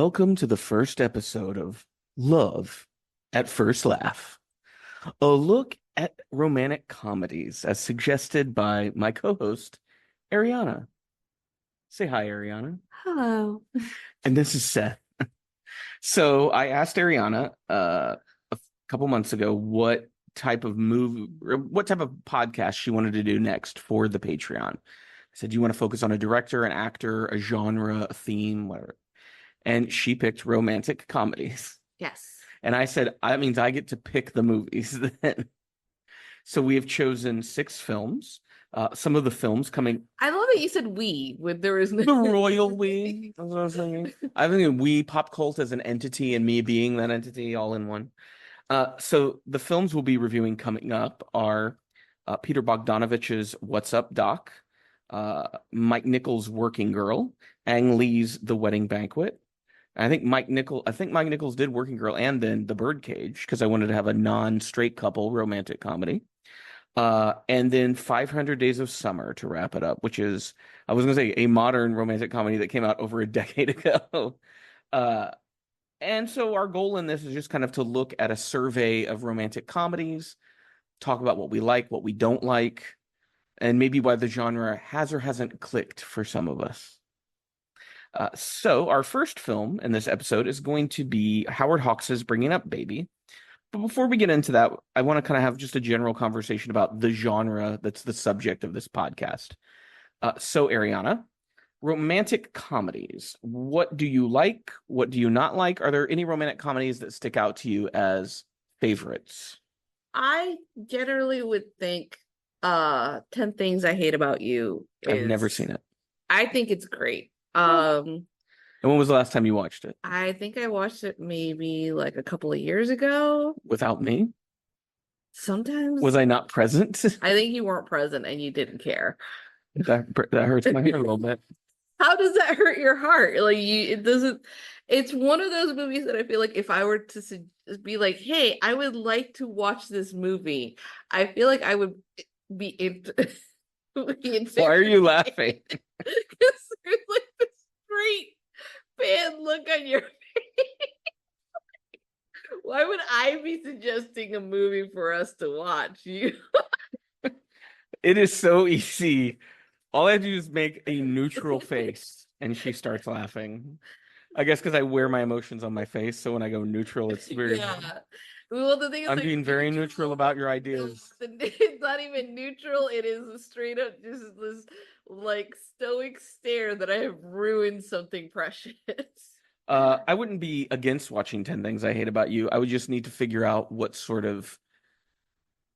Welcome to the first episode of Love at First Laugh, a look at romantic comedies as suggested by my co-host, Ariana. Say hi, Ariana. Hello. And this is Seth. So I asked Ariana a couple months ago what type of movie or what type of podcast she wanted to do next for the Patreon. I said, do you want to focus on a director, an actor, a genre, a theme, whatever? And she picked romantic comedies. Yes. And I said, that means I get to pick the movies then. So we have chosen 6 films. Some of the films coming. I love that you said we when there is no The royal we. That's what I was thinking. I think we, pop cult as an entity and me being that entity all in one. So the films we'll be reviewing coming up are Peter Bogdanovich's What's Up, Doc? Mike Nichols' Working Girl, Ang Lee's The Wedding Banquet. I think Mike Nichols did Working Girl and then The Birdcage because I wanted to have a non-straight couple romantic comedy. And then 500 Days of Summer to wrap it up, which is, I was going to say, a modern romantic comedy that came out over a decade ago. And so our goal in this is just kind of to look at a survey of romantic comedies, talk about what we like, what we don't like, and maybe why the genre has or hasn't clicked for some of us. So our first film in this episode is going to be Howard Hawks' Bringing Up Baby. But before we get into that, I want to kind of have just a general conversation about the genre that's the subject of this podcast. So Ariana, romantic comedies. What do you like? What do you not like? Are there any romantic comedies that stick out to you as favorites? I generally would think 10 Things I Hate About You I've is never seen it. I think it's great. And when was the last time you watched it? I think I watched it maybe like a couple of years ago. Without me? Sometimes Was I not present? I think you weren't present and you didn't care. That hurts my head a little bit. How does that hurt your heart? Like it doesn't. It's one of those movies that I feel like if I were to be like, "Hey, I would like to watch this movie," I feel like I would be in. Why are you laughing? Because there's like this great bad look on your face. Why would I be suggesting a movie for us to watch? You. It is so easy. All I do is make a neutral face, and she starts laughing. I guess because I wear my emotions on my face, so when I go neutral, it's very. Yeah. Well, the thing is, I'm like, being very neutral about your ideas. It's not even neutral. It is a straight up just this like stoic stare that I have ruined something precious. I wouldn't be against watching 10 Things I Hate About You. I would just need to figure out what sort of.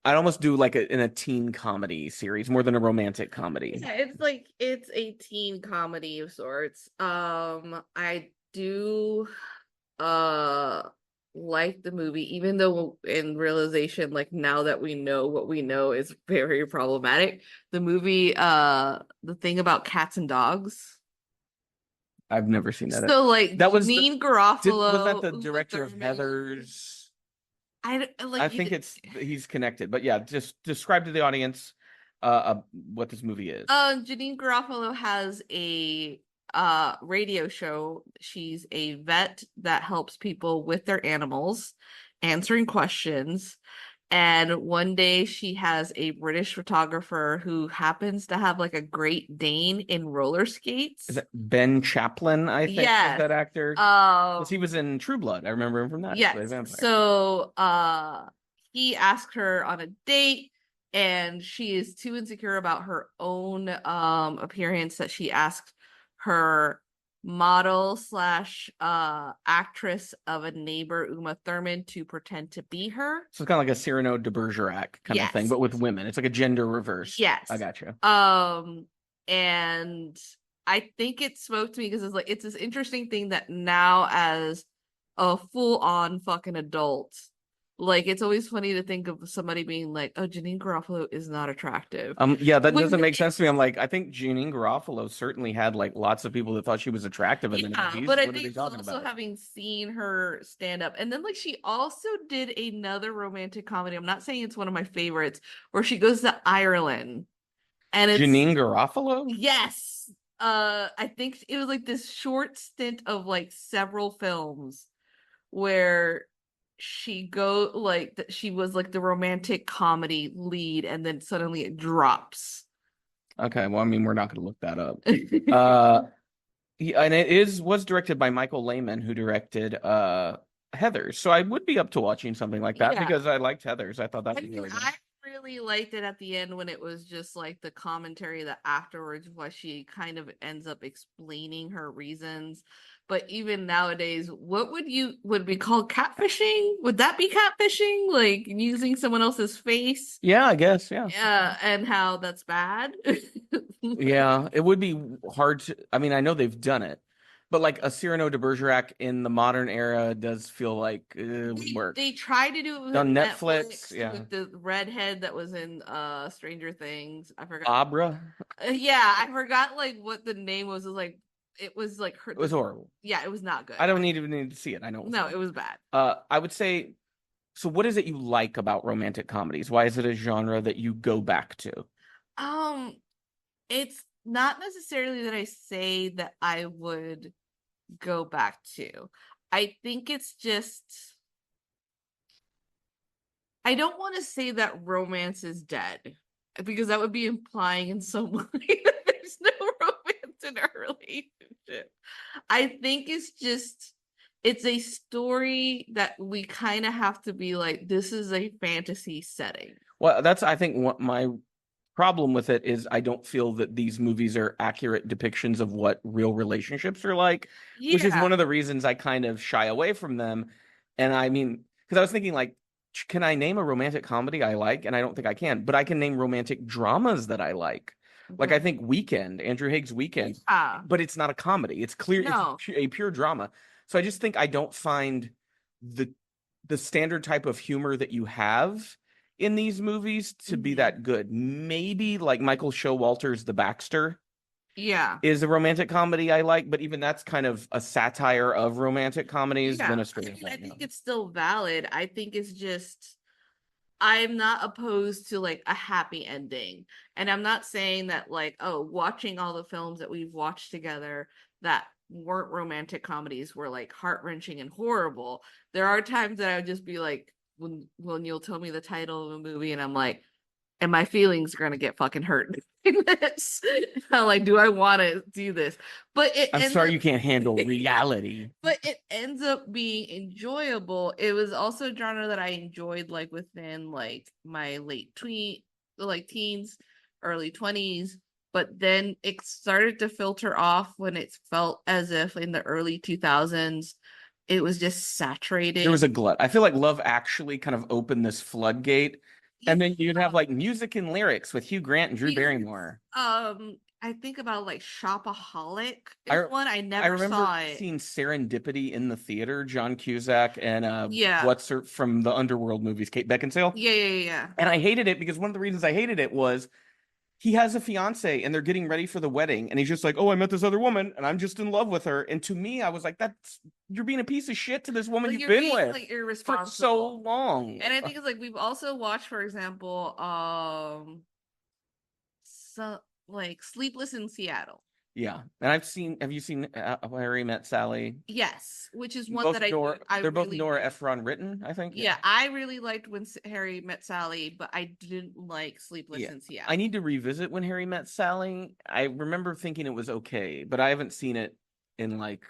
I'd almost do like in a teen comedy series more than a romantic comedy. Yeah, it's a teen comedy of sorts. I do like the movie, even though in realization, like now that we know what we know is very problematic. The movie, the thing about cats and dogs. I've never seen that. So like that was Janine Garofalo. Was that the director of Heathers? I think he's connected, but yeah, just describe to the audience what this movie is. Janine Garofalo has a radio show. She's a vet that helps people with their animals, answering questions. And one day she has a British photographer who happens to have like a Great Dane in roller skates. Is it Ben Chaplin, I think, is that actor? Because he was in True Blood. I remember him from that. Yes. So he asked her on a date, and she is too insecure about her own appearance that she asked her model / actress of a neighbor, Uma Thurman, to pretend to be her. So it's kind of like a Cyrano de Bergerac kind of thing, but with women. It's like a gender reverse. Yes. I gotcha. And I think it spoke to me because it's this interesting thing that now as a full-on fucking adult, like it's always funny to think of somebody being like, "Oh, Janine Garofalo is not attractive." Yeah, that doesn't make sense to me. I'm like, I think Janine Garofalo certainly had like lots of people that thought she was attractive in the movies. But I think also having seen her stand up, and then like she also did another romantic comedy. I'm not saying it's one of my favorites, where she goes to Ireland, and it's Janine Garofalo. Yes. I think it was like this short stint of like several films where she was like the romantic comedy lead and then suddenly it drops. Okay, well, I mean, we're not going to look that up. Uh, and was directed by Michael Lehman, who directed Heathers. So I would be up to watching something like that Yeah. because I liked Heathers. I thought that I was mean, really good. I really liked it at the end when it was just like the commentary that afterwards why she kind of ends up explaining her reasons. But even nowadays, what would be called catfishing? Would that be catfishing? Like using someone else's face? Yeah, I guess. Yeah. And how that's bad. Yeah, it would be hard to. I mean, I know they've done it, but like a Cyrano de Bergerac in the modern era does feel like it would work. They tried to do it with On Netflix, Netflix yeah. with the redhead that was in Stranger Things. I forgot. Abra, Yeah, I forgot like what the name was. It was like her it was horrible. yeah, it was not good. I don't even need to see it. I know it was No, bad. it was bad. I would say, so what is it you like about romantic comedies? Why is it a genre that you go back to? Um, it's not necessarily that I say that I would go back to. I think it's just I don't want to say that romance is dead because that would be implying in some way that there's no romance in a relationship. I think it's a story that we kind of have to be like, this is a fantasy setting. Well, that's I think what my problem with it is I don't feel that these movies are accurate depictions of what real relationships are like, which is Yeah. one of the reasons I kind of shy away from them. And I mean, because I was thinking like, can I name a romantic comedy I like? And I don't think I can, but I can name romantic dramas that I like. Like I Right. think Weekend, Andrew Haig's Weekend, Yeah. but it's not a comedy. It's clear it's No. a pure drama. So I just think I don't find the the standard type of humor that you have in these movies to be Mhm. that good. Maybe like Michael Showalter's The Baxter Yeah. is a romantic comedy I like, but even that's kind of a satire of romantic comedies. Yeah. Ministry I of mean, I that, think it's still valid. I think it's just I'm not opposed to like a happy ending. And I'm not saying that like, oh, watching all the films that we've watched together that weren't romantic comedies were like heart-wrenching and horrible. There are times that I would just be like when you'll tell me the title of a movie and I'm like, and my feelings are gonna get fucking hurt in this. I'm like, do I want to do this? But it I'm ends sorry up you can't handle reality. but it ends up being enjoyable. It was also a genre that I enjoyed like within like my like teens, early 20s, but then it started to filter off when it felt as if in the early 2000s it was just There was saturating. a glut. I feel like Love Actually kind of opened this floodgate, Yeah, and then you'd have like music and lyrics with Hugh Grant and Drew because Barrymore. I think about like Shopaholic is I one I I never remember saw it. seeing Serendipity in the theater, John Cusack and Yeah. what's her from the Underworld movies, Kate Beckinsale. Yeah. And I hated it because one of the reasons I hated it was he has a fiance and they're getting ready for the wedding and he's just like, "Oh, I met this other woman and I'm just in love with her." And to me, I was like, "That's you're being a piece of shit to this woman Like you've you're been being with like for so irresponsible. long." And I think it's like we've also watched, for example, so like Sleepless in Seattle. Yeah. And have you seen Harry Met Sally? Yes, which is one that I They're both really Nora Ephron written, I think. yeah, I really liked when Harry Met Sally, but I didn't like Sleepless Yeah. in I Seattle. need to revisit When Harry Met Sally. I remember thinking it was okay, but I haven't seen it in like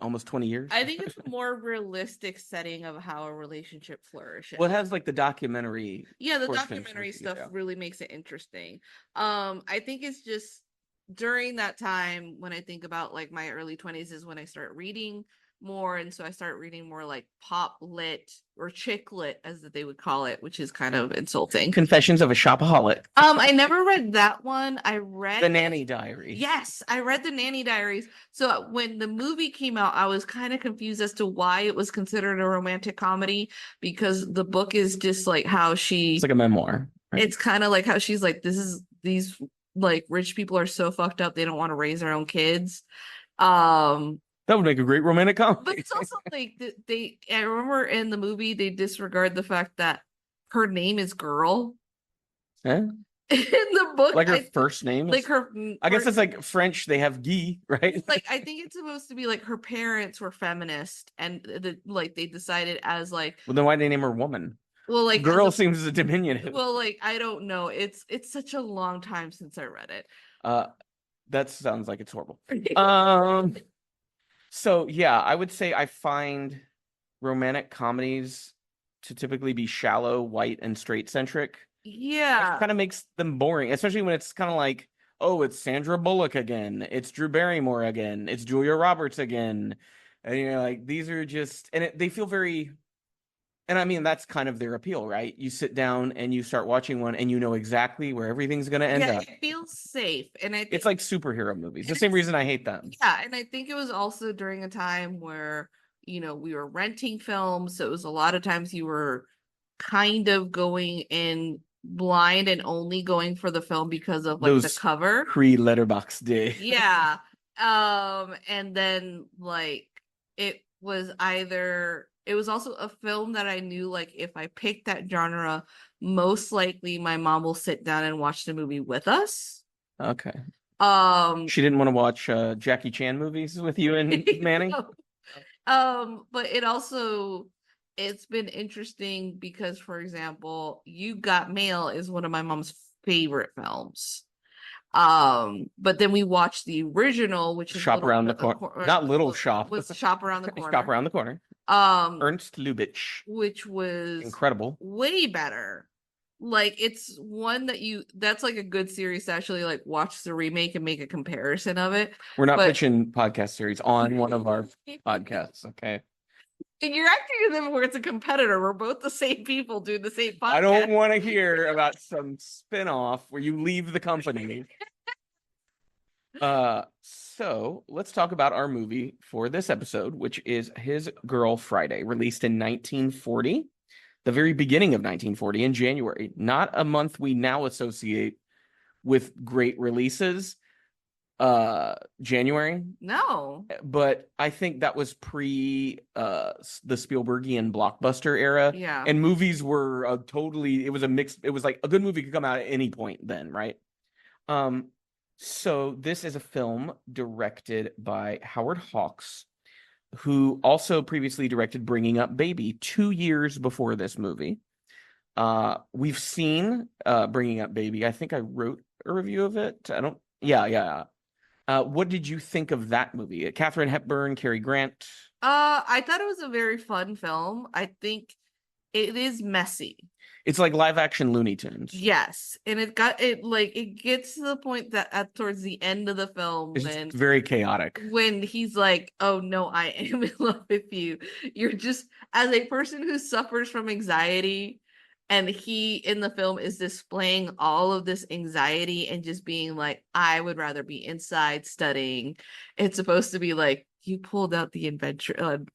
almost 20 years. I think it's a more realistic setting of how a relationship Well, it flourishes. has like the documentary Yeah, the portions. documentary stuff Yeah. really makes it interesting. I think it's just during that time when I think about like my early 20s is when I start reading more, and so I start reading more like pop lit or chick lit as they would call it, which is kind of insulting. Confessions of a Shopaholic. I never read that one. I The read Nanny Diaries. Yes, I read the Nanny Diaries. So when the movie came out, I was kind of confused as to why it was considered a romantic comedy because the book is just like how It's like a memoir, right? it's kind of like how she's like, these like rich people are so fucked up they don't want to raise their own kids. Um, That would make a great romantic but comedy. it's also like I remember in the movie they disregard the fact that her name is Girl. Huh? In the book, Like her first name like is, her I guess first, it's like French, they have Guy, right? like I think it's supposed to be like her parents were feminist and like they decided as like, Well, then why did they name her woman? well, like as Girl a, seems diminutive. well, like I don't know. It's such a long time since I read it. Uh, that sounds like it's horrible. Um, so yeah, I would say I find romantic comedies to typically be shallow, white, and straight centric. It Yeah. kind of makes them boring, especially when it's kind of like, oh, it's Sandra Bullock again, it's Drew Barrymore again, it's Julia Roberts again, and you're like, these are just, and they feel very, and I mean that's kind of their appeal, right? You sit down and you start watching one, and you know exactly where everything's gonna end Yeah, up. it feels safe. And I It's think like superhero movies. The and same it's reason I hate them. yeah, and I think it was also during a time where, we were renting films, so it was a lot of times you were kind of going in blind and only going for the film because of like the Those cover. pre-letterbox day. Yeah. And then like it was also a film that I knew like if I picked that genre, most likely my mom will sit down and watch the movie with us. Okay. Um She didn't want to watch Jackie Chan movies with you and Manny? but it's been interesting because for example, You Got Mail is one of my mom's favorite films. But then we watched the original, which is Shop around the corner. Not Little Shop. was Shop Around the Shop Corner. around the corner. Um, Ernst Lubitsch. which was Incredible. way better. Like it's one that's like a good series to actually like watch the remake and make a comparison of it. We're not But pitching podcast series on one of our podcasts, okay? you're acting as if we're it's a competitor. We're both the same people doing the same podcast. I don't want to hear about some spin-off where you leave the company. So let's talk about our movie for this episode, which is His Girl Friday, released in 1940, the very beginning of 1940 in January, not a month we now associate with great releases, January. No. But I think that was pre the Spielbergian blockbuster era. Yeah. And movies were it was a mix. It was like a good movie could come out at any point then, right? So this is a film directed by Howard Hawks, who also previously directed Bringing Up Baby 2 years before this movie. We've seen Bringing Up Baby. I think I wrote a review of it. I don't. Yeah. What did you think of that movie? Katharine Hepburn, Cary Grant. I thought it was a very fun film. I think it is messy. It's like live action Looney Tunes. Yes, and it gets to the point that towards the end of the film It's very chaotic. when he's like, "Oh no, I am in love with you." You're just as a person who suffers from anxiety, and he in the film is displaying all of this anxiety and just being like, "I would rather be inside studying." It's supposed to be like you pulled out the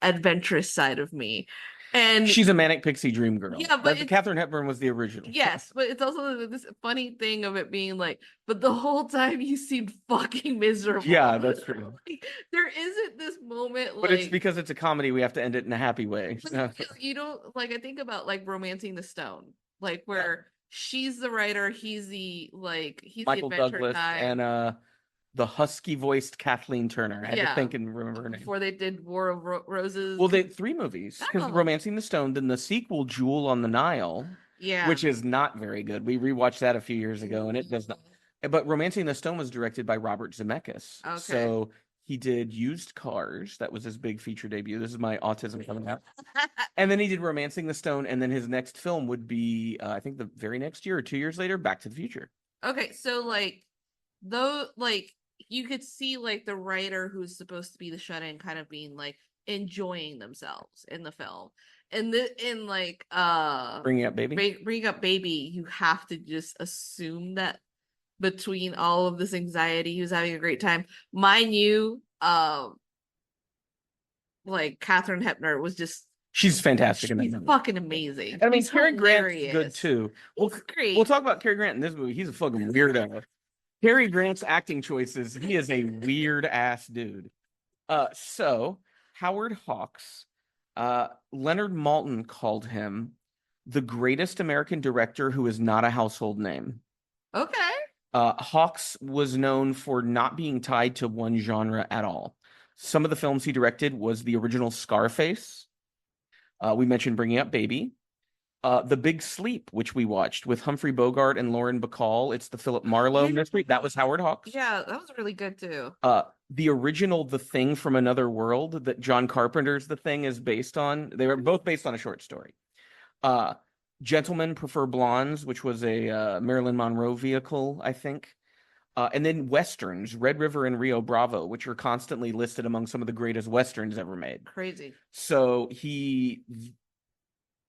adventurous side of me. And she's a manic pixie dream girl. yeah, but Katharine Hepburn was the original. yes, but it's also this funny thing of it being like, but the whole time you seemed fucking miserable. Yeah, that's true. Like, there isn't this moment but it's because it's a comedy, we have to end it in a happy way. You don't like I think about like Romancing the Stone, like where she's the writer, he's Michael the adventure Douglas guy. And the husky voiced Kathleen Turner. I had to think and remember her name. Before they did War of Roses. Well, they 3 movies because Romancing the Stone, then the sequel Jewel on the Nile, which is not very good. We rewatched that a few years ago, and it does not. But Romancing the Stone was directed by Robert Zemeckis, so he did Used Cars. That was his big feature debut. This is my autism coming out. And then he did Romancing the Stone, and then his next film would be, I think, the very next year or 2 years later, Back to the Future. Okay, so you could see like the writer who's supposed to be the shut-in kind of being like enjoying themselves in the film. And Bringing Up Baby. Bringing Up Baby, you have to just assume that between all of this anxiety, he was having a great time. Mind you, like Katharine Hepburn was just she's fantastic in that movie. Fucking amazing. I mean, Cary Grant's good too. We'll talk about Cary Grant in this movie. He's a fucking weirdo. Cary Grant's acting choices, he is a weird ass dude. So Howard Hawks, Leonard Maltin called him the greatest American director who is not a household name. Okay. Hawks was known for not being tied to one genre at all. Some of the films he directed was the original Scarface. We mentioned Bringing Up Baby. The Big Sleep, which we watched with Humphrey Bogart and Lauren Bacall. It's the Philip Marlowe mystery. That was Howard Hawks. Yeah, that was really good too. The original The Thing from Another World that John Carpenter's The Thing is based on. They were both based on a short story. Uh, Gentlemen Prefer Blondes, which was a Marilyn Monroe vehicle, I think. And then Westerns, Red River and Rio Bravo, which are constantly listed among some of the greatest Westerns ever made. Crazy. So he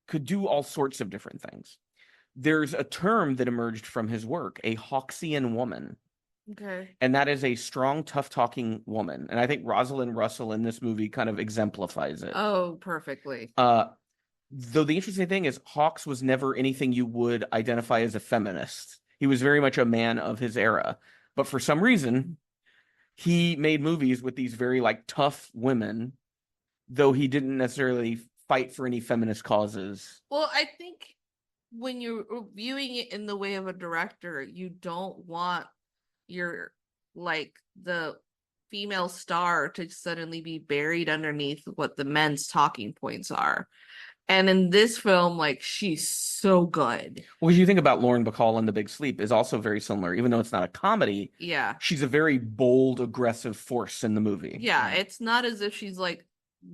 could do all sorts of different things. There's a term that emerged from his work, a Hawksian woman. Okay. And that is a strong, tough talking woman. And I think Rosalind Russell in this movie kind of exemplifies it. Oh, perfectly. Though the interesting thing is, Hawks was never anything you would identify as a feminist. He was very much a man of his era. But for some reason, he made movies with these very like tough women, though he didn't necessarily fight for any feminist causes. Well, I think when you're viewing it in the way of a director, you don't want your like the female star to suddenly be buried underneath what the men's talking points are. And in this film, like she's so good. Well, you think about Lauren Bacall in The Big Sleep is also very similar, even though it's not a comedy. Yeah. She's a very bold, aggressive force in the movie. Yeah, it's not as if she's like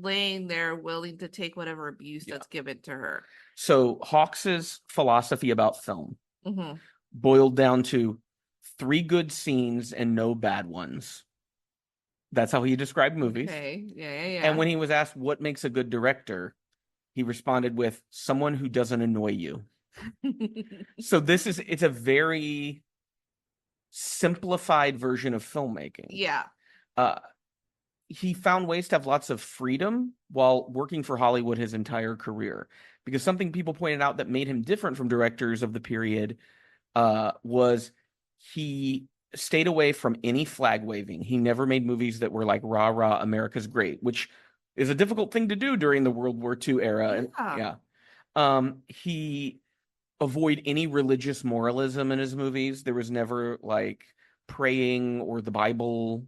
laying there willing to take whatever abuse that's given to her. So Hawks's philosophy about film Mhm. boiled down to 3 good scenes and no bad ones. That's how he described movies. Okay. Yeah. And when he was asked what makes a good director, he responded with someone who doesn't annoy you. So it's a very simplified version of filmmaking. Yeah. He found ways to have lots of freedom while working for Hollywood his entire career. Because something people pointed out that made him different from directors of the period was he stayed away from any flag waving. He never made movies that were like rah rah America's great, which is a difficult thing to do during the World War II era. Yeah. He avoid any religious moralism in his movies. There was never like praying or the Bible,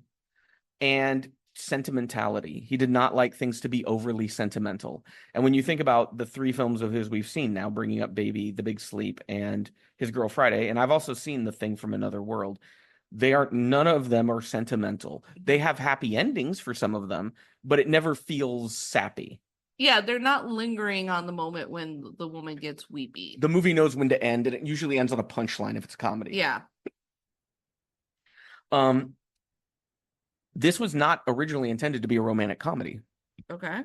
and sentimentality. He did not like things to be overly sentimental. And when you think about the 3 films of his we've seen now, Bringing Up Baby, The Big Sleep, and His Girl Friday, and I've also seen The Thing from Another World, none of them are sentimental. They have happy endings for some of them, but it never feels sappy. Yeah, they're not lingering on the moment when the woman gets weepy. The movie knows when to end, and it usually ends on a punchline if it's a comedy. Yeah. This was not originally intended to be a romantic comedy. Okay.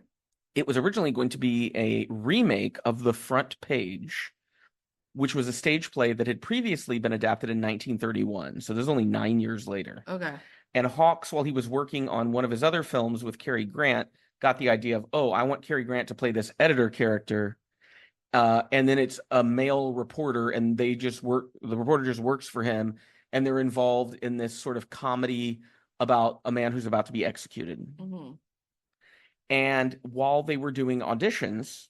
It was originally going to be a remake of The Front Page, which was a stage play that had previously been adapted in 1931. So this is only 9 years later. Okay. And Hawks, while he was working on one of his other films with Cary Grant, got the idea of, oh, I want Cary Grant to play this editor character. And then it's a male reporter, and the reporter just works for him, and they're involved in this sort of comedy about a man who's about to be executed. Mm-hmm. And while they were doing auditions,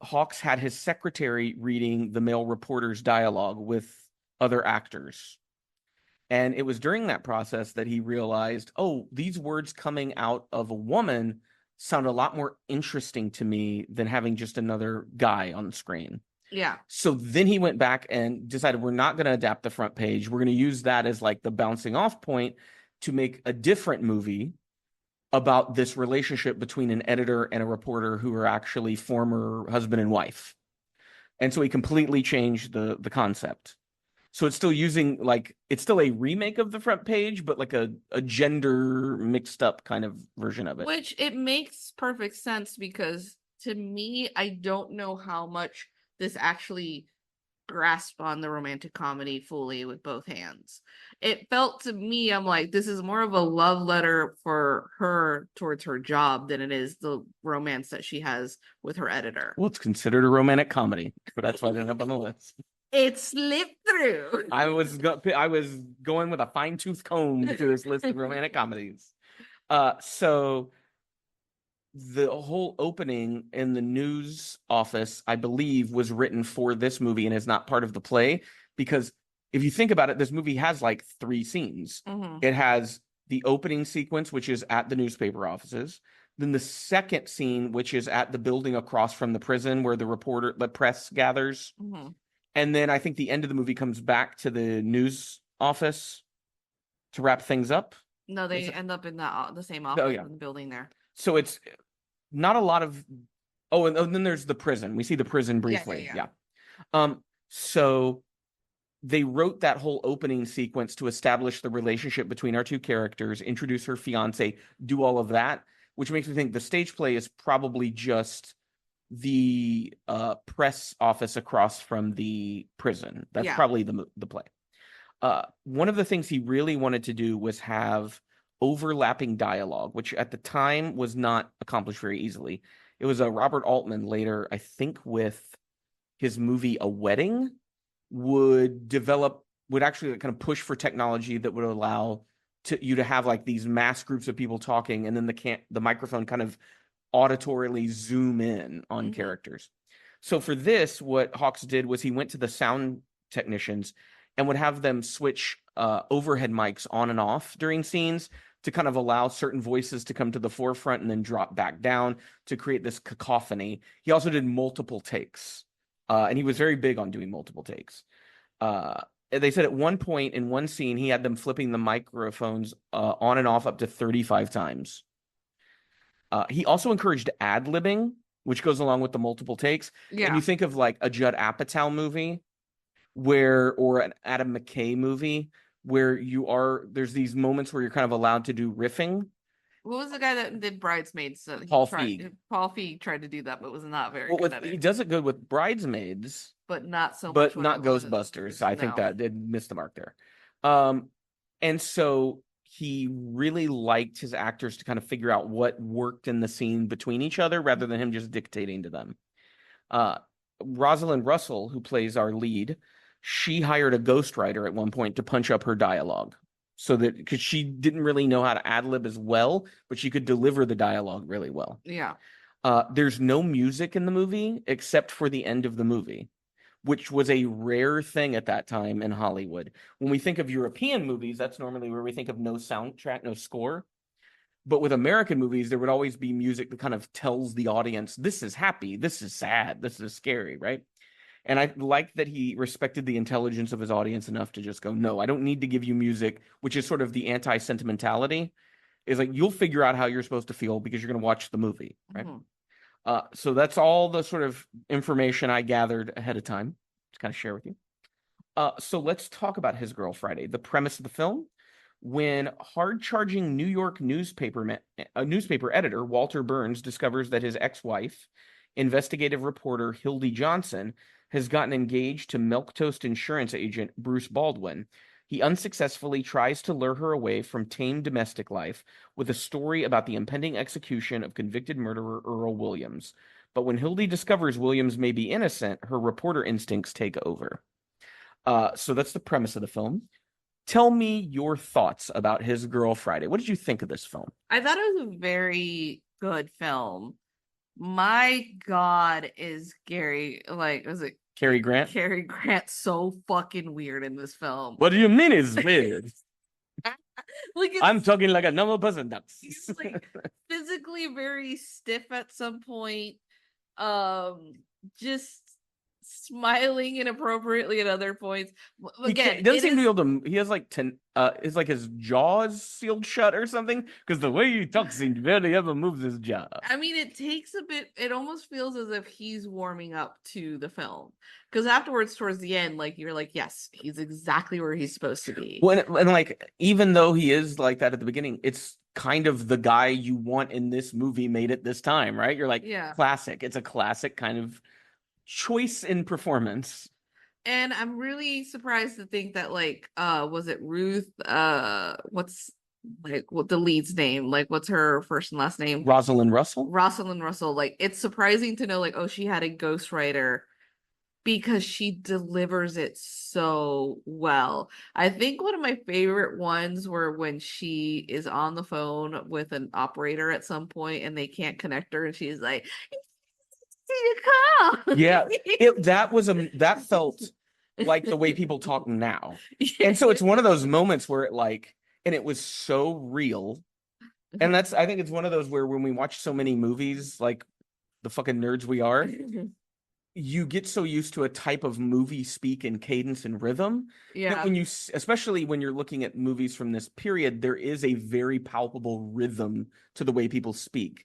Hawks had his secretary reading the male reporter's dialogue with other actors. And it was during that process that he realized, oh, these words coming out of a woman sound a lot more interesting to me than having just another guy on the screen. Yeah. So then he went back and decided we're not going to adapt The Front Page. We're going to use that as like the bouncing off point to make a different movie about this relationship between an editor and a reporter who are actually former husband and wife. And so he completely changed the concept. So it's still it's still a remake of The Front Page, but like a gender mixed up kind of version of it. Which it makes perfect sense because to me, I don't know how much this actually grasp on the romantic comedy fully with both hands. It felt to me, I'm like, this is more of a love letter for her towards her job than it is the romance that she has with her editor. Well, it's considered a romantic comedy, but that's why I didn't have on the list. It slipped through. I was going with a fine-tooth comb through this list of romantic comedies. So the whole opening in the news office, I believe, was written for this movie and is not part of the play because if you think about it, this movie has like three scenes. Hmm. It has the opening sequence, which is at the newspaper offices. Then the second scene, which is at the building across from the prison where the press gathers. Hmm. And then I think the end of the movie comes back to the news office to wrap things up. No, Is they it? end up in the same Oh, office yeah. in the building there. So it's not a lot of. Oh, and then there's the prison. We see the prison Yeah, yeah, briefly. yeah. Yeah. So they wrote that whole opening sequence to establish the relationship between our two characters, introduce her fiance, do all of that, which makes me think the stage play is probably just the press office across from the prison. That's Yeah. probably the play. One of the things he really wanted to do was have overlapping dialogue, which at the time was not accomplished very easily. It was a Robert Altman later, I think, with his movie A Wedding, would actually kind of push for technology that would allow you to have like these mass groups of people talking, and then the microphone kind of auditorily zoom in on Hmm. characters. So for this, what Hawks did was he went to the sound technicians and would have them switch overhead mics on and off during scenes to kind of allow certain voices to come to the forefront and then drop back down to create this cacophony. He also did multiple takes, and he was very big on doing multiple takes. They said at one point in one scene, he had them flipping the microphones on and off up to 35 times. He also encouraged ad-libbing, which goes along with the multiple takes. And Yeah. you think of like a Judd Apatow movie or an Adam McKay movie where there's these moments where you're kind of allowed to do riffing. What was the guy that did Bridesmaids? So Paul Feig. Paul Feig tried to do that, but was not very Well, good at he it. does it good with Bridesmaids, But not so much but when not it was Ghostbusters. I think no. that did miss the mark there. Um, and so he really liked his actors to kind of figure out what worked in the scene between each other rather than him just dictating to them. Uh, Rosalind Russell, who plays our lead, she hired a ghostwriter at one point to punch up her dialogue so that because she didn't really know how to ad lib as well, but she could deliver the dialogue really well. Yeah. There's no music in the movie except for the end of the movie, which was a rare thing at that time in Hollywood. When we think of European movies, that's normally where we think of no soundtrack, no score. But with American movies, there would always be music that kind of tells the audience, this is happy, this is sad, this is scary, right? And I like that he respected the intelligence of his audience enough to just go, no, I don't need to give you music, which is sort of the anti-sentimentality. Is like you'll figure out how you're supposed to feel because you're going to watch the movie, right? Hmm. So that's all the sort of information I gathered ahead of time to kind of share with you. So let's talk about His Girl Friday. The premise of the film: when hard-charging New York newspaper editor Walter Burns discovers that his ex-wife, investigative reporter Hildy Johnson, has gotten engaged to milquetoast insurance agent Bruce Baldwin, he unsuccessfully tries to lure her away from tame domestic life with a story about the impending execution of convicted murderer Earl Williams. But when Hildy discovers Williams may be innocent, her reporter instincts take over. So that's the premise of the film. Tell me your thoughts about His Girl Friday. What did you think of this film? I thought it was a very good film. My God, is Gary was it Cary Grant? Cary Grant so fucking weird in this film? What do you mean it's weird? Like I'm talking like a normal person does. he's like physically very stiff at some point. Just smiling inappropriately at other points. Again, He doesn't it seem to is. be able to. He has like is like his jaws sealed shut or something. Because the way he talks, he barely ever moves his jaw. I mean, it takes a bit. It almost feels as if he's warming up to the film, because afterwards, towards the end, like you're like, yes, he's exactly where he's supposed to be. And like, even though he is like that at the beginning, it's kind of the guy you want in this movie made it this time, right? You're like, Yeah. classic. It's a classic kind of choice in performance. And I'm really surprised to think that was it Ruth what's what the lead's name? Like what's her first and last name? Rosalind Russell? Rosalind Russell. Like it's surprising to know oh, she had a ghostwriter because she delivers it so well. I think one of my favorite ones were when she is on the phone with an operator at some point and they can't connect her and she's like, "You need to call." Yeah, that felt like the way people talk now. Yeah. And so it's one of those moments where and it was so real. And I think it's one of those where when we watch so many movies, like the fucking nerds we are, you get so used to a type of movie speak and cadence and rhythm that Yeah. when especially when you're looking at movies from this period, there is a very palpable rhythm to the way people speak.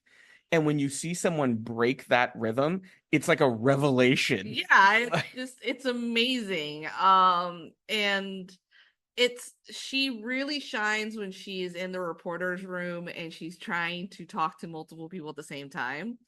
And when you see someone break that rhythm, it's like a revelation. Yeah, it's amazing. And she really shines when she's in the reporter's room and she's trying to talk to multiple people at the same time,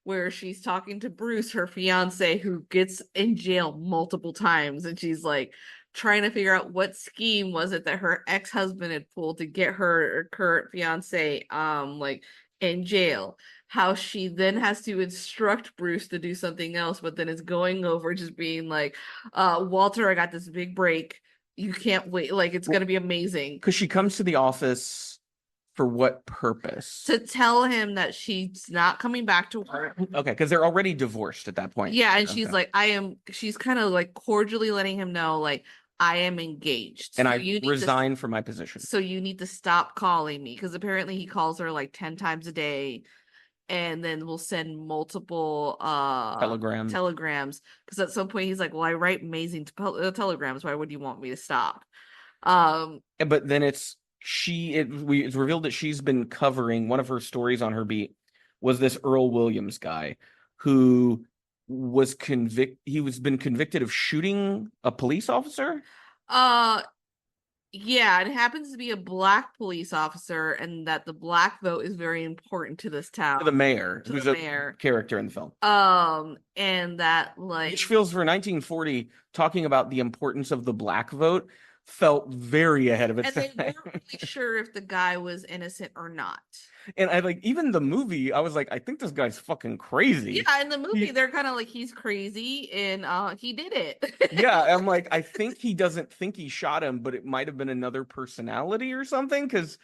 where she's talking to Bruce, her fiance, who gets in jail multiple times, and she's like trying to figure out what scheme was it that her ex-husband had pulled to get her current fiance like in jail. How she then has to instruct Bruce to do something else, but then it's going over just being like, Walter, I got this big break. You can't wait. Like, it's gonna be amazing. Because she comes to the office for what purpose? To tell him that she's not coming back to work. Okay, because they're already divorced at that point. Yeah, and Okay. she's like, she's kind of like cordially letting him know, like, I am engaged. And So I resign from my position. So you need to stop calling me, because apparently he calls her like 10 times a day and then will send multiple telegrams. Because at some point he's like, well, I write amazing telegrams. Why would you want me to stop? But then it's revealed that she's been covering one of her stories on her beat was this Earl Williams guy who was been convicted of shooting a police officer. Yeah, it happens to be a black police officer, and that the black vote is very important to this town. To the mayor, who's a character in the film. And that, like, which feels for 1940, talking about the importance of the black vote felt very ahead of its time. And they weren't really sure if the guy was innocent or not. And I even the movie, I was like, I think this guy's fucking crazy. Yeah, in the movie, they're kind of like, he's crazy, and he did it. Yeah, I'm like, I think he doesn't think he shot him, but it might have been another personality or something, because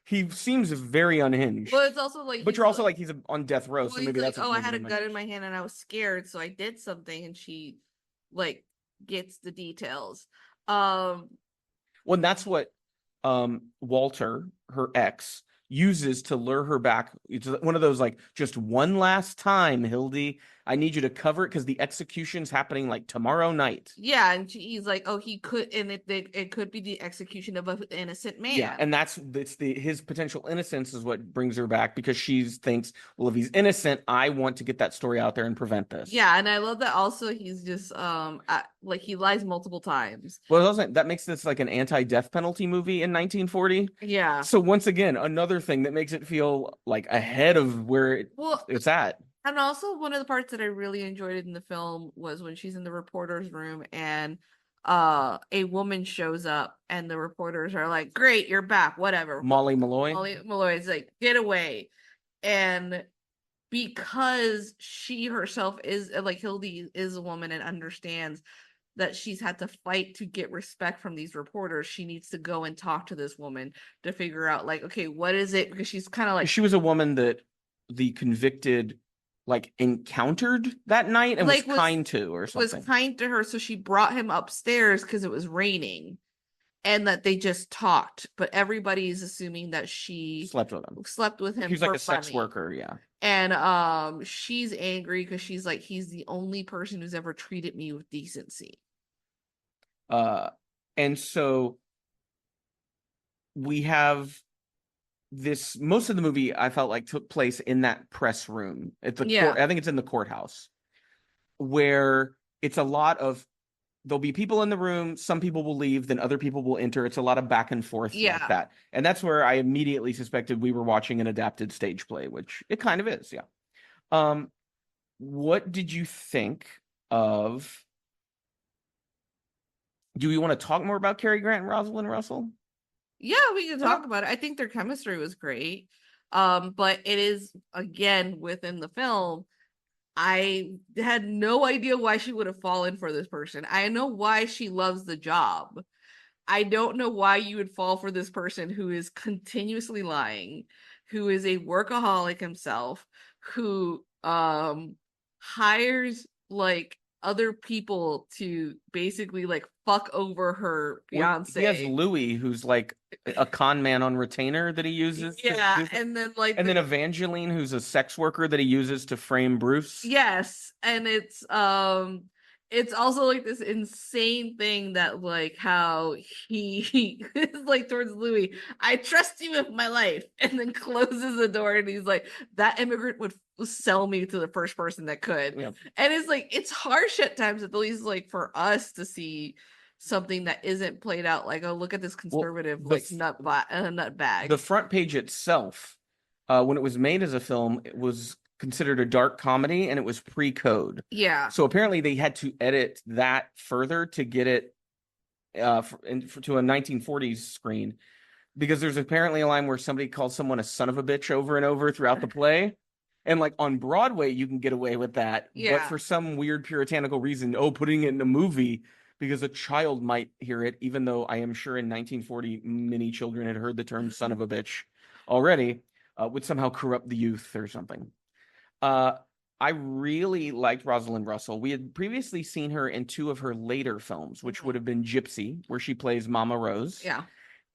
he seems very unhinged. Well, it's also like, but you're also like, he's on death row, so maybe like, that's. I had a gun in my hand and I was scared, so I did something, and she like gets the details. Well, and that's what Walter, her ex, uses to lure her back. It's one of those like, just one last time, Hildy, I need you to cover it because the execution's happening like tomorrow night. Yeah, and he's like, oh, he could, and it could be the execution of an innocent man. Yeah, and his potential innocence is what brings her back, because she thinks, well, if he's innocent, I want to get that story out there and prevent this. Yeah, and I love that also he's just like, he lies multiple times. Well, that makes this like an anti-death penalty movie in 1940. Yeah. So once again, another thing that makes it feel like ahead of where it's at. And also, one of the parts that I really enjoyed in the film was when she's in the reporter's room and a woman shows up and the reporters are like, great, you're back, whatever. Molly Malloy is like, get away. And because she herself is like, Hildy is a woman and understands that she's had to fight to get respect from these reporters, she needs to go and talk to this woman to figure out, like, okay, what is it? Because she's kind of like, she was a woman that the convicted like encountered that night and like, was kind to, or something. Was kind to her, so she brought him upstairs because it was raining, and that they just talked. But everybody's assuming that she slept with him. She's like a sex worker, yeah. And she's angry because she's like, he's the only person who's ever treated me with decency. And so we have this, most of the movie I felt like took place in that press room at the court. I think it's in the courthouse, where it's a lot of, there'll be people in the room, some people will leave, then other people will enter. It's a lot of back and forth like that. And that's where I immediately suspected we were watching an adapted stage play, which it kind of is, yeah. What did you think of, do we want to talk more about Cary Grant and Rosalind Russell? Yeah, we can talk about it. I think their chemistry was great. But it is, again, within the film, I had no idea why she would have fallen for this person. I know why she loves the job. I don't know why you would fall for this person who is continuously lying, who is a workaholic himself, who hires like other people to basically like fuck over her Well, he has fiance. Louis, who's like a con man on retainer that he uses to Yeah, do things. and then like And then Evangeline, who's a sex worker that he uses to frame Bruce. yes, and it's also like this insane thing that like how he is like towards Louis, I trust you with my life, and then closes the door and he's like, that immigrant would sell me to the first person that could. Yeah. And it's like it's harsh at times, at least like for us to see something that isn't played out like, oh, look at this Well, conservative the like nut the bag. front page itself, when it was made as a film, it was considered a dark comedy and it was pre-code. Yeah. So apparently they had to edit that further to get it to a 1940s screen because there's apparently a line where somebody calls someone a son of a bitch over and over throughout the play. And like on Broadway, you can get away with that. But Yeah. for some weird puritanical reason, putting it in a movie because a child might hear it, even though I am sure in 1940 many children had heard the term son of a bitch already, would somehow corrupt the youth or something. Uh, I really liked Rosalind Russell. We had previously seen her in two of her later films, which would have been Gypsy, where she plays Mama Rose, Yeah.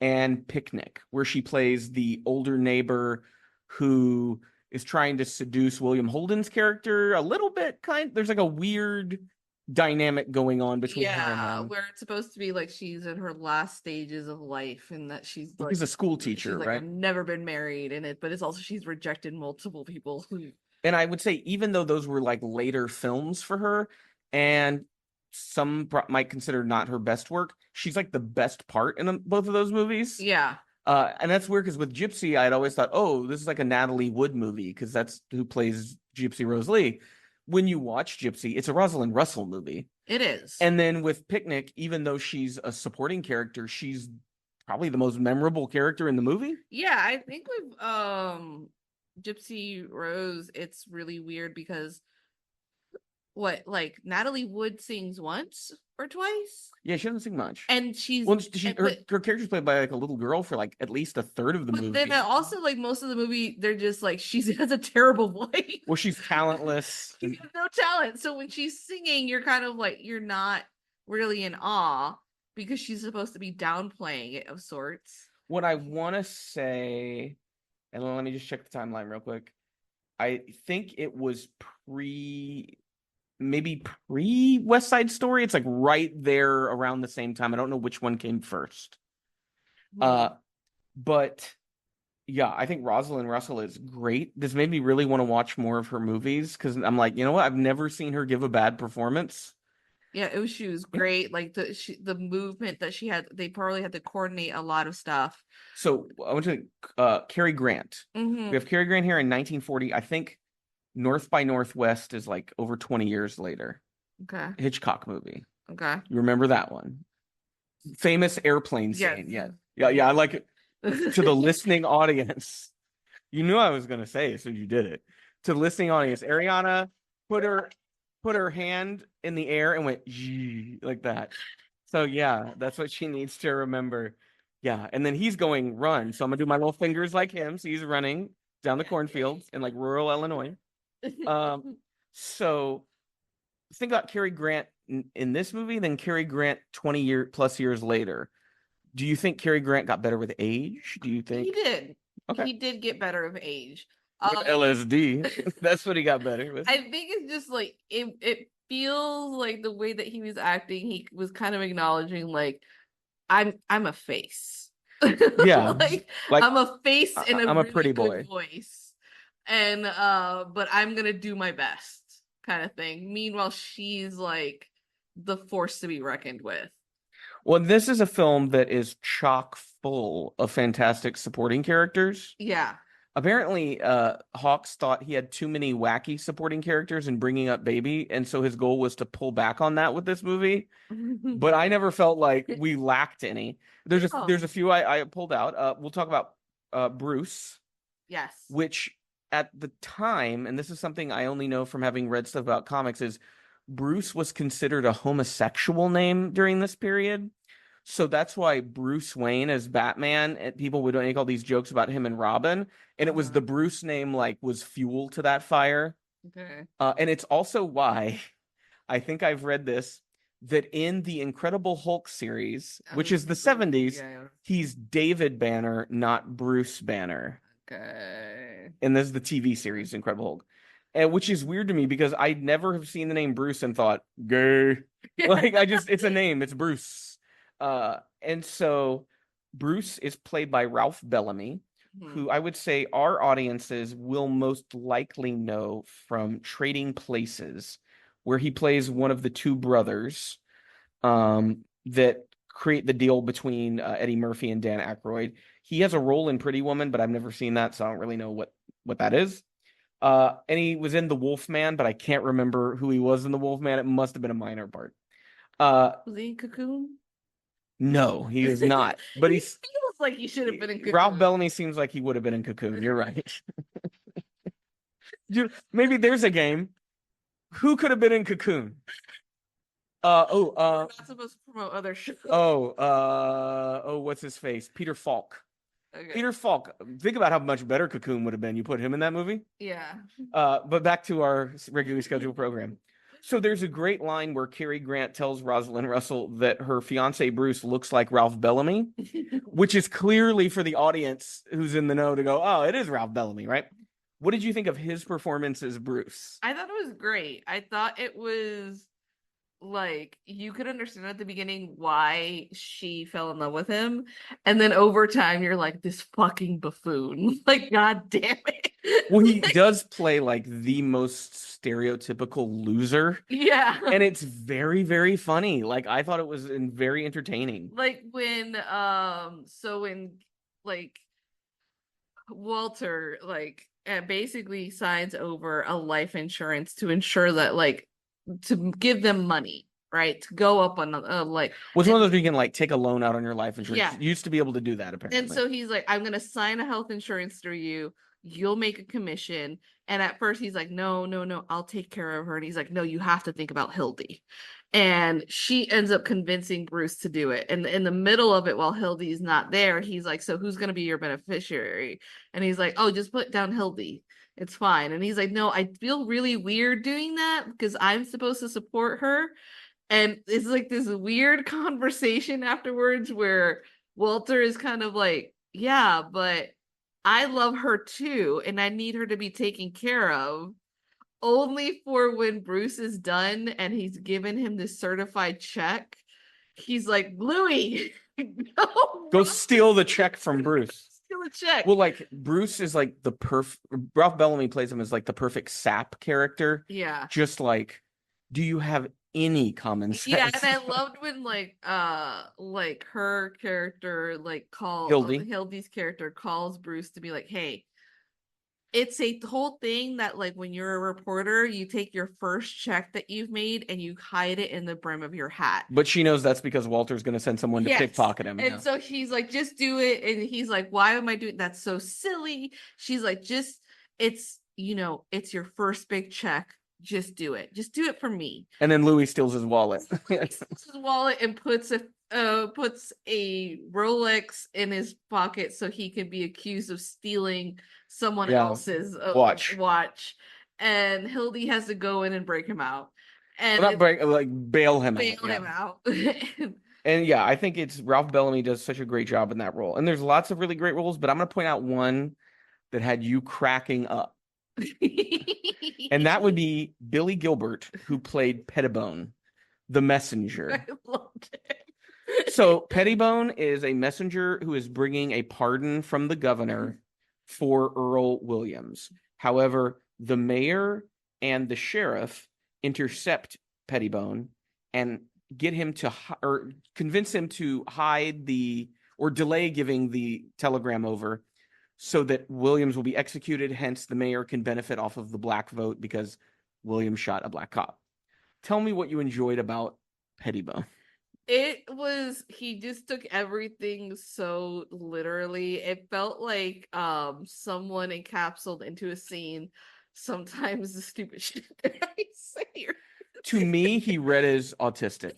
and Picnic, where she plays the older neighbor who is trying to seduce William Holden's character a little bit. There's like a weird dynamic going on between her and Yeah, him. where it's supposed to be like she's in her last stages of life and that she's like He's a school she's teacher, like right? I've never been married in it, but it's also she's rejected multiple people who And I would say, even though those were like later films for her, and some might consider not her best work, she's like the best part in both of those movies. yeah. And that's weird because with Gypsy, I'd always thought, oh, this is like a Natalie Wood movie because that's who plays Gypsy Rose Lee. When you watch Gypsy, it's a Rosalind Russell movie. It is. And then with Picnic, even though she's a supporting character, she's probably the most memorable character in the movie. Yeah, I think with Gypsy Rose, it's really weird because what like Natalie Wood sings once or twice, Yeah, she doesn't sing much. and she's Well, but her character's played by like a little girl for like at least a third of the but movie. then also like most of the movie they're just like she has a terrible voice. Well, she's talentless. She has no talent. So when she's singing, you're kind of like you're not really in awe because she's supposed to be downplaying it of sorts. What I want to say, and let me just check the timeline real quick. I think it was maybe pre West Side Story. It's like right there around the same time. I don't know which one came first. But yeah, I think Rosalind Russell is great. This made me really want to watch more of her movies because I'm like, you know what? I've never seen her give a bad performance. Yeah, she was great. Like the movement that she had, they probably had to coordinate a lot of stuff. So I went to Cary Grant. Mm-hmm. We have Cary Grant here in 1940. I think North by Northwest is like over 20 years later. Okay. Hitchcock movie. Okay. You remember that one? Famous airplane scene. Yes. Yeah. I like it. To the listening audience. You knew I was going to say it, so you did it. To the listening audience, Ariana put her hand in the air and went like that. So yeah, that's what she needs to remember. Yeah, and then he's going run. So I'm gonna do my little fingers like him. So he's running down the cornfields in like rural Illinois. So think about Cary Grant in this movie, then Cary Grant 20+ years later. Do you think Cary Grant got better with age? Do you think He did? Okay. He did get better with age. With LSD? That's what he got better with. I think it's just like it feels like the way that he was acting, he was kind of acknowledging like I'm a face. Yeah. like I'm a face and I'm a really pretty good boy. voice. And but I'm gonna do my best kind of thing. Meanwhile, she's like the force to be reckoned with. Well, this is a film that is chock full of fantastic supporting characters. Yeah. Apparently, Hawks thought he had too many wacky supporting characters in Bringing Up Baby, and so his goal was to pull back on that with this movie. But I never felt like we lacked any. There's a few I pulled out. We'll talk about Bruce. Yes. Which at the time, and this is something I only know from having read stuff about comics, is Bruce was considered a homosexual name during this period. So that's why Bruce Wayne as Batman, and people would make all these jokes about him and Robin, and it was the Bruce name like was fuel to that fire. Okay. And it's also why I think I've read this, that in the Incredible Hulk series, which is the Oh, 70s, yeah. he's David Banner, not Bruce Banner. Okay. And this is the TV series, Incredible Hulk. And which is weird to me because I never have seen the name Bruce and thought, gay. Like it's a name, it's Bruce. And so Bruce is played by Ralph Bellamy, who I would say our audiences will most likely know from Trading Places, where he plays one of the two brothers that create the deal between Eddie Murphy and Dan Aykroyd. He has a role in Pretty Woman, but I've never seen that, so I don't really know what that is. And he was in The Wolfman, but I can't remember who he was in The Wolfman. It must have been a minor part. Was he in Cocoon? No, he is not. But He he's feels like he should have been in Cocoon. Ralph Bellamy seems like he would have been in Cocoon. You're right. Maybe there's a game. Who could have been in Cocoon? We're not supposed to promote other shows. What's his face? Peter Falk. Okay. Peter Falk. Think about how much better Cocoon would have been. You put him in that movie? Yeah. But back to our regularly scheduled program. So there's a great line where Cary Grant tells Rosalind Russell that her fiance Bruce looks like Ralph Bellamy, which is clearly for the audience who's in the know to go, oh, it is Ralph Bellamy, right? What did you think of his performance as Bruce? I thought it was great. I thought it was like you could understand at the beginning why she fell in love with him, and then over time you're like, this fucking buffoon. Like, god damn it. Well, he does play like the most stereotypical loser. Yeah. And it's very, very funny. Like I thought it was very entertaining. Like when like Walter basically signs over a life insurance to ensure that to give them money, right? To go up on Which one of those you can like take a loan out on your life insurance? Yeah. You used to be able to do that apparently. And so he's like, I'm gonna sign a health insurance through you. You'll make a commission. And at first he's like, no, I'll take care of her. And he's like, no, you have to think about Hildy. And she ends up convincing Bruce to do it. And in the middle of it, while Hildy's not there, he's like, so who's going to be your beneficiary? And he's like, oh, just put down Hildy. It's fine. And he's like, no, I feel really weird doing that because I'm supposed to support her. And it's like this weird conversation afterwards where Walter is kind of like, yeah, but I love her too, and I need her to be taken care of. Only for when Bruce is done and he's given him this certified check, he's like, Louis, go steal the check from Bruce. Steal a check. Well, like Bruce is like the Ralph Bellamy plays him as like the perfect sap character. Yeah. Just like, do you have any common sense? Yeah, and I loved when her character Hildy's character calls Bruce to be like, hey, it's a whole thing that like when you're a reporter, you take your first check that you've made and you hide it in the brim of your hat. But she knows that's because Walter's going to send someone to pickpocket him. And so he's like, just do it. And he's like, why am I doing that's so silly? She's like, it's your first big check. Just do it. Just do it for me. And then Louis steals his wallet. His wallet and puts a Rolex in his pocket so he can be accused of stealing someone else's watch. And Hildy has to go in and break him out. And bail him out. And yeah, I think it's Ralph Bellamy does such a great job in that role. And there's lots of really great roles, but I'm going to point out one that had you cracking up. And that would be Billy Gilbert, who played Pettibone, the messenger. I loved it. So Pettibone is a messenger who is bringing a pardon from the governor for Earl Williams. However, the mayor and the sheriff intercept Pettibone and get him to or convince him to hide or delay giving the telegram over so that Williams will be executed. Hence, the mayor can benefit off of the black vote because Williams shot a black cop. Tell me what you enjoyed about Pettibone. He just took everything so literally. It felt like someone encapsulated into a scene sometimes the stupid shit that I say. To me, he read as autistic.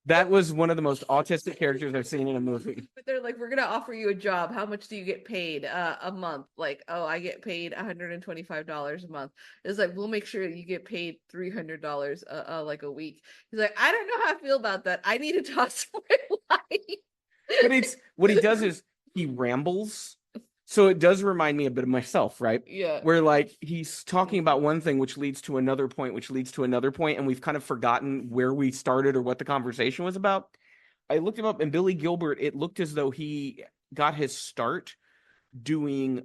That was one of the most autistic characters I've seen in a movie. But they're like, we're gonna offer you a job. How much do you get paid a month? Like, oh, I get paid $125 a month. It's like, we'll make sure you get paid $300 like a week. He's like, I don't know how I feel about that. I need to toss my life. But it's what he does is he rambles. So it does remind me a bit of myself, right? Yeah. Where like he's talking about one thing, which leads to another point, which leads to another point, and we've kind of forgotten where we started or what the conversation was about. I looked him up, and Billy Gilbert, it looked as though he got his start doing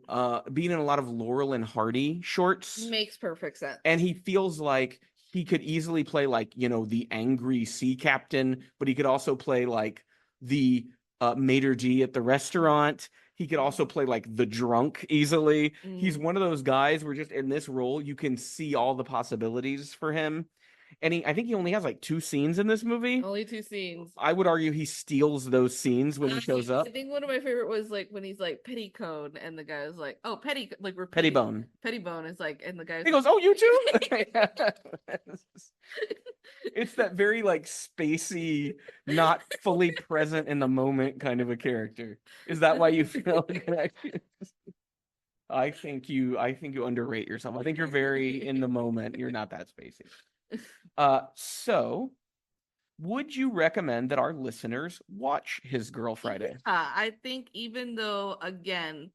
being in a lot of Laurel and Hardy shorts. Makes perfect sense. And he feels like he could easily play like, the angry sea captain, but he could also play like the maitre d' at the restaurant. He could also play like the drunk easily. He's one of those guys where just in this role, you can see all the possibilities for him. And I think he only has like 2 scenes in this movie. Only 2 scenes. I would argue he steals those scenes when he shows up. I think one of my favorite was like when he's like Petticone, and the guy was like, "Oh, Petty, like we're Pettibone. Pettibone is like," and the guy He goes, "Oh, you too." It's that very like spacey, not fully present in the moment kind of a character. Is that why you feel a connection? I think you underrate yourself. I think you're very in the moment. You're not that spacey. So would you recommend that our listeners watch His Girl Friday? I think even though, again,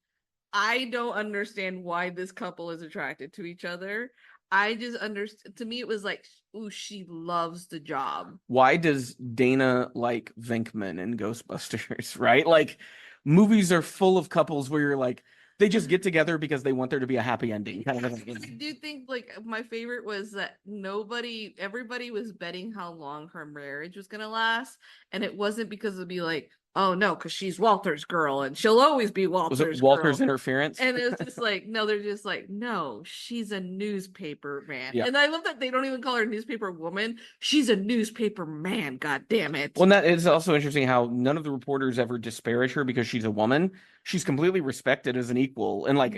I don't understand why this couple is attracted to each other. I just understand. To me, it was like, ooh, she loves the job. Why does Dana like Venkman in Ghostbusters, right? Like, movies are full of couples where you're like, they just get together because they want there to be a happy ending. Kind of I do think like my favorite was that everybody was betting how long her marriage was gonna last, and it wasn't because it'd be like, oh no, because she's Walter's girl and she'll always be Walter's girl. Was it Walter's girl. Interference? And it was just like, no, they're just like, no, she's a newspaper man. Yeah. And I love that they don't even call her a newspaper woman. She's a newspaper man, god damn it. Well, that is also interesting how none of the reporters ever disparage her because she's a woman. She's completely respected as an equal. And like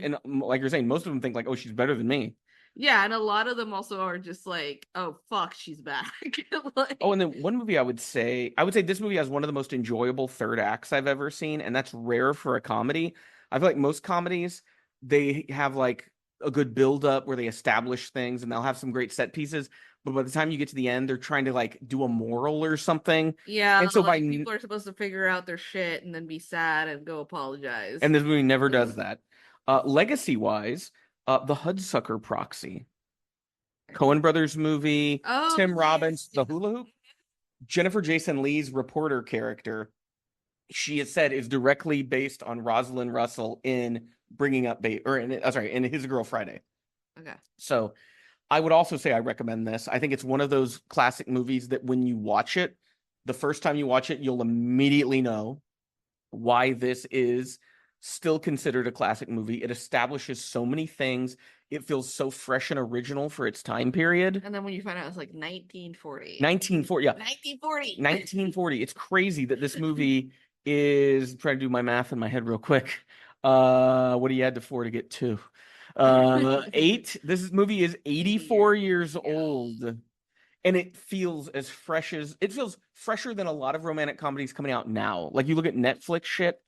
you're saying, most of them think like, oh, she's better than me. Yeah, and a lot of them also are just like, oh fuck, she's back. Like... Oh, and then one movie I would say this movie has one of the most enjoyable third acts I've ever seen, and that's rare for a comedy. I feel like most comedies, they have like a good build up where they establish things and they'll have some great set pieces, but by the time you get to the end, they're trying to like do a moral or something. Yeah, and so like, people are supposed to figure out their shit and then be sad and go apologize. And this movie never does that. Legacy wise, the Hudsucker Proxy, Coen Brothers movie, Tim Robbins, the hula hoop, Jennifer Jason Leigh's reporter character, she has said is directly based on Rosalind Russell in Bringing Up in His Girl Friday. Okay. So I would also say I recommend this. I think it's one of those classic movies that when you watch it, the first time you watch it, you'll immediately know why this is still considered a classic movie. It establishes so many things. It feels so fresh and original for its time period. And then when you find out it's like 1940. 1940, yeah. 1940. 1940. It's crazy that this movie is, I'm trying to do my math in my head real quick. What do you add to 4 to get 2? 8. This movie is 84 years old. And it feels fresher than a lot of romantic comedies coming out now. Like you look at Netflix shit,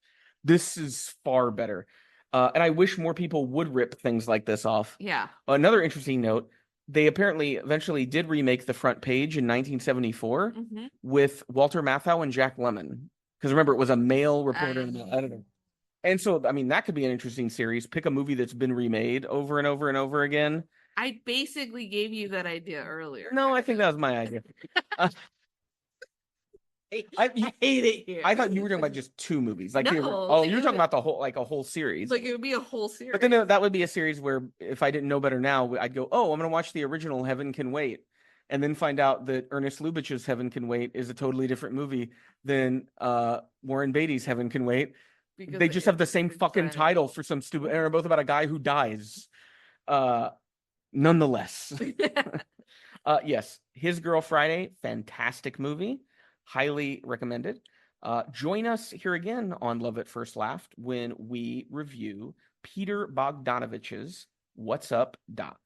this is far better. And I wish more people would rip things like this off. Yeah. Another interesting note, they apparently eventually did remake The Front Page in 1974 with Walter Matthau and Jack Lemmon. Because remember, it was a male reporter and an editor. And so, I mean, that could be an interesting series. Pick a movie that's been remade over and over and over again. I basically gave you that idea earlier. No, I think that was my idea. I hate it here. I thought you were talking about just 2 movies. Like, no, you're talking about the whole, like a whole series. Like it would be a whole series. But then that would be a series where if I didn't know better now, I'd go, oh, I'm going to watch the original Heaven Can Wait. And then find out that Ernest Lubitsch's Heaven Can Wait is a totally different movie than Warren Beatty's Heaven Can Wait. Because they just have the same fucking title for some stupid, and they're both about a guy who dies. Nonetheless. Yes, His Girl Friday, fantastic movie. Highly recommended. Join us here again on Love at First Laugh when we review Peter Bogdanovich's What's Up, Doc?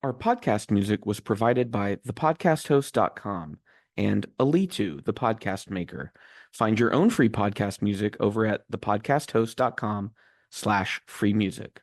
Our podcast music was provided by thepodcasthost.com and Alitu, the podcast maker. Find your own free podcast music over at thepodcasthost.com/free music.